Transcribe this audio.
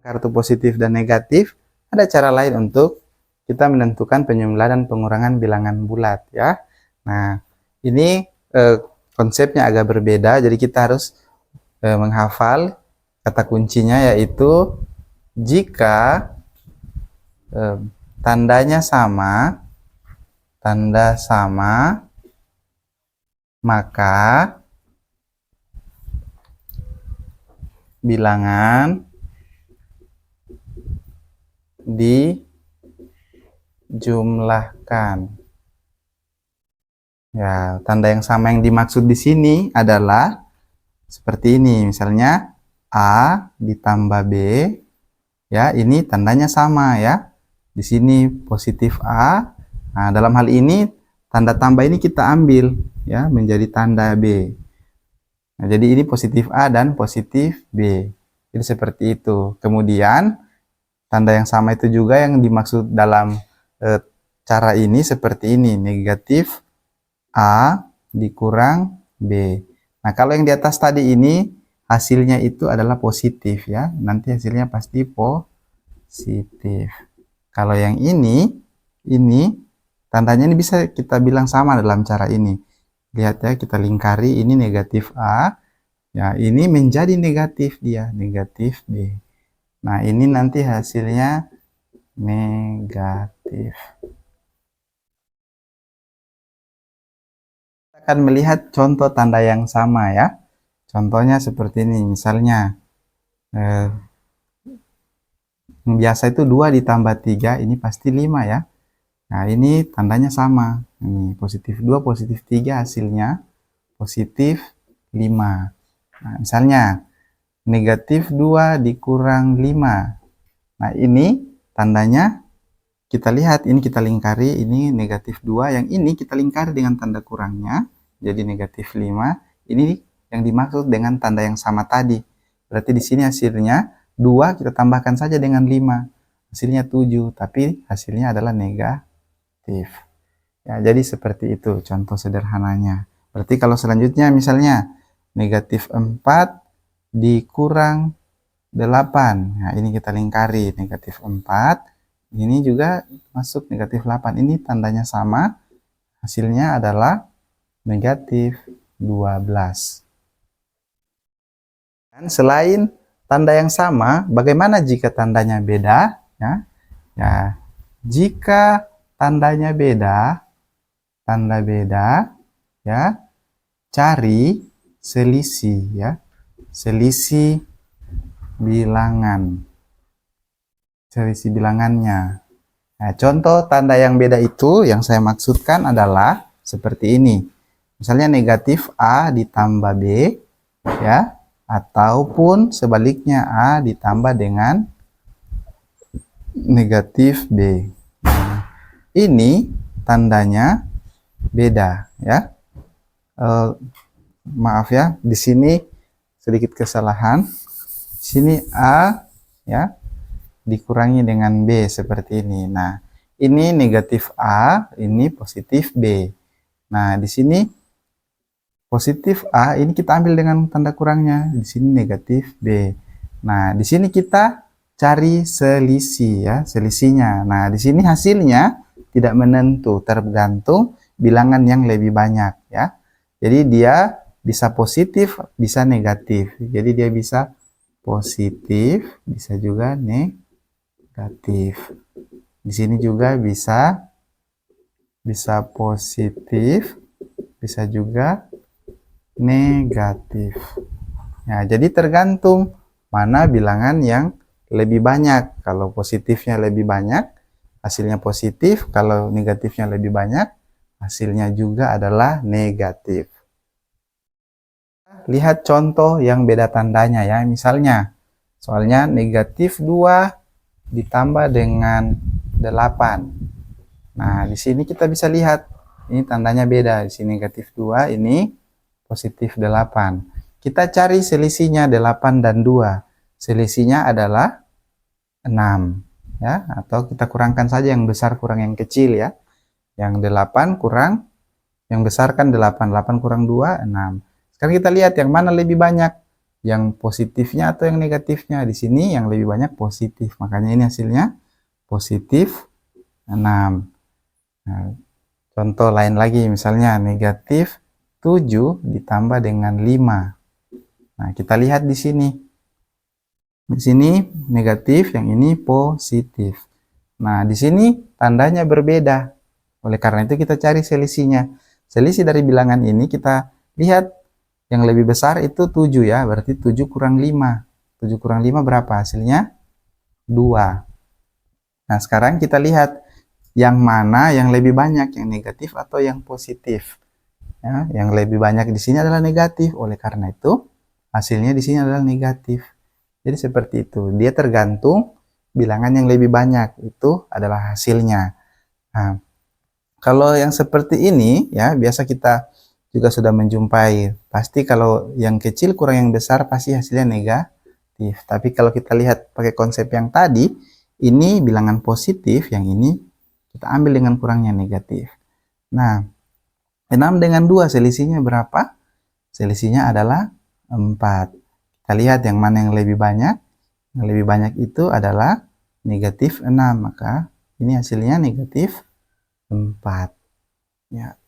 kartu positif dan negatif, ada cara lain untuk kita menentukan penjumlah dan pengurangan bilangan bulat ya. Nah, ini konsepnya agak berbeda, jadi kita harus menghafal kata kuncinya, yaitu jika tanda sama, maka bilangan dijumlahkan. Ya, tanda yang sama yang dimaksud di sini adalah seperti ini. Misalnya A ditambah B, ya, ini tandanya sama ya. Di sini positif A. Nah, dalam hal ini tanda tambah ini kita ambil ya menjadi tanda B. Nah, jadi ini positif A dan positif B. Jadi seperti itu. Kemudian tanda yang sama itu juga yang dimaksud dalam cara ini seperti ini, negatif A dikurang B. Nah, kalau yang di atas tadi ini hasilnya itu adalah positif ya. Nanti hasilnya pasti positif. Kalau yang ini tandanya ini bisa kita bilang sama dalam cara ini. Lihat ya, kita lingkari, ini negatif A. Ya, ini menjadi negatif dia, negatif B. Nah, ini nanti hasilnya negatif. Kita akan melihat contoh tanda yang sama ya. Contohnya seperti ini, misalnya biasa itu 2 ditambah 3, ini pasti 5 ya. Nah, ini tandanya sama. Ini positif 2, positif 3, hasilnya positif 5. Nah, misalnya negatif 2 dikurang 5. Nah, ini tandanya kita lihat, ini kita lingkari, ini negatif 2, yang ini kita lingkari dengan tanda kurangnya, jadi negatif 5. Ini yang dimaksud dengan tanda yang sama tadi. Berarti di sini hasilnya 2 kita tambahkan saja dengan 5. Hasilnya 7, tapi hasilnya adalah negatif. Ya, jadi seperti itu contoh sederhananya. Berarti kalau selanjutnya misalnya negatif 4 dikurang 8. Nah, ini kita lingkari, negatif 4. Ini juga masuk negatif 8. Ini tandanya sama. Hasilnya adalah negatif 12. Dan selain tanda yang sama, bagaimana jika tandanya beda? Ya, jika tanda beda, ya, cari selisih ya, selisih bilangannya. Nah, contoh tanda yang beda itu yang saya maksudkan adalah seperti ini. Misalnya negatif A ditambah B ya, ataupun sebaliknya A ditambah dengan negatif B. Ini tandanya beda ya. Maaf ya, di sini sedikit kesalahan. Di sini A ya dikurangi dengan B seperti ini. Nah, ini negatif A, ini positif B. Nah, di sini positif A, ini kita ambil dengan tanda kurangnya. Di sini negatif B. Nah, di sini kita cari selisih ya, selisihnya. Nah, di sini hasilnya tidak menentu, tergantung bilangan yang lebih banyak ya. Jadi dia bisa positif, bisa negatif. Jadi dia bisa positif, bisa juga negatif. Di sini juga bisa positif, bisa juga negatif. Nah, jadi tergantung mana bilangan yang lebih banyak. Kalau positifnya lebih banyak, hasilnya positif. Kalau negatifnya lebih banyak, hasilnya juga adalah negatif. Lihat contoh yang beda tandanya ya. Misalnya, soalnya negatif 2 ditambah dengan 8. Nah, di sini kita bisa lihat, ini tandanya beda. Di sini negatif 2, ini positif 8. Kita cari selisihnya 8 dan 2. Selisihnya adalah 6. Ya, atau kita kurangkan saja yang besar kurang yang kecil ya. Yang 8 kurang yang besar kan 8. 8 kurang 2, 6. Sekarang kita lihat yang mana lebih banyak. yang positifnya atau yang negatifnya. Di sini yang lebih banyak positif, makanya ini hasilnya positif 6. Nah, contoh lain lagi, misalnya negatif 7 ditambah dengan 5. Nah, kita lihat di sini. Di sini negatif, yang ini positif. Nah, di sini tandanya berbeda. Oleh karena itu kita cari selisihnya. Selisih dari bilangan ini kita lihat yang lebih besar itu 7 ya, berarti 7 kurang 5. 7 kurang 5 berapa? Hasilnya 2. Nah, sekarang kita lihat yang mana yang lebih banyak, yang negatif atau yang positif. Ya, yang lebih banyak di sini adalah negatif. Oleh karena itu, hasilnya di sini adalah negatif. Jadi seperti itu. Dia tergantung bilangan yang lebih banyak, itu adalah hasilnya. Nah, kalau yang seperti ini ya biasa kita juga sudah menjumpai. Pasti kalau yang kecil kurang yang besar pasti hasilnya negatif. Tapi kalau kita lihat pakai konsep yang tadi, ini bilangan positif, yang ini kita ambil dengan kurangnya negatif. Nah, 6 dengan 2 selisihnya berapa? Selisihnya adalah 4. Kita lihat yang mana yang lebih banyak. Yang lebih banyak itu adalah negatif 6. Maka ini hasilnya negatif 4. Ya.